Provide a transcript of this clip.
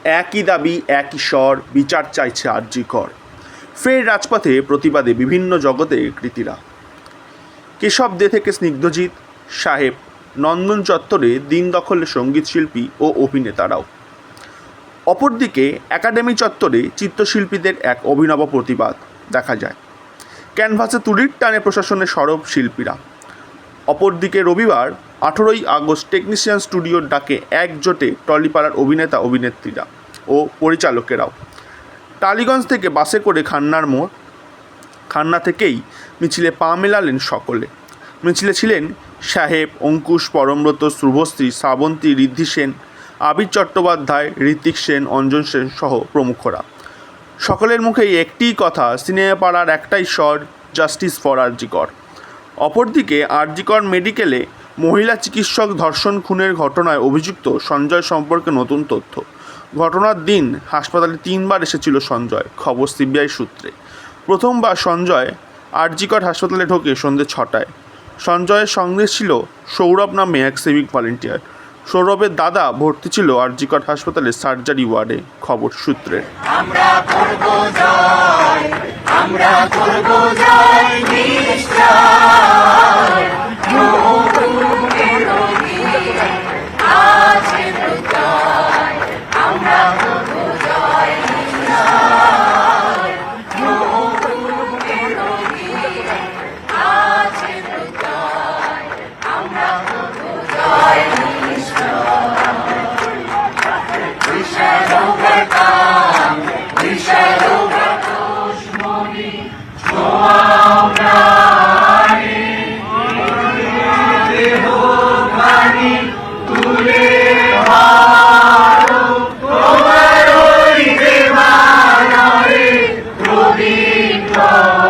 একই দাবি একই স্বর, বিচার চাইছে আরজি কর। ফের রাজপথে প্রতিবাদে বিভিন্ন জগতে কৃতীরা। কেশব দে থেকে স্নিগ্ধজিৎ সাহেব, নন্দন চত্বরে দিন দখলে সঙ্গীতশিল্পী ও অভিনেতারাও। অপরদিকে একাডেমি চত্বরে চিত্রশিল্পীদের এক অভিনব প্রতিবাদ দেখা যায়। ক্যানভাসে তুলির টানে প্রশাসনের সরব শিল্পীরা। অপরদিকে রবিবার 18ই আগস্ট টেকনিশিয়ান স্টুডিওর ডাকে একজোটে টলিপাড়ার অভিনেতা অভিনেত্রীরা ও পরিচালকেরাও। টালিগঞ্জ থেকে বাসে করে খান্নার মোড়, খান্না থেকেই মিছিলে পা মেলালেন সকলে। মিছিলে ছিলেন সাহেব, অঙ্কুশ, পরমব্রত, শুভশ্রী, শ্রাবন্তী, ঋদ্ধি সেন, আবির চট্টোপাধ্যায়, ঋত্বিক সেন, অঞ্জন সেন সহ প্রমুখরা। সকলের মুখেই একটিই কথা, সিনেমা পাড়ার একটাই স্বর, জাস্টিস ফর আরজি কর। অপরদিকে আরজি কর মেডিকেলে মহিলা চিকিৎসক ধর্ষণ খুনের ঘটনায় অভিযুক্ত সঞ্জয় সম্পর্কে নতুন তথ্য। ঘটনার দিন হাসপাতালে 3বার এসেছিল সঞ্জয়, খবর সিবিআই সূত্রে। প্রথমবার সঞ্জয় আরজি কর হাসপাতালে ঢোকে সন্ধ্যে 6টায়। সঞ্জয়ের সঙ্গে ছিল সৌরভ নামে এক সিভিক ভলেন্টিয়ার। সৌরভের দাদা ভর্তি ছিল আরজি কর হাসপাতালের সার্জারি ওয়ার্ডে, খবর সূত্রে। Oh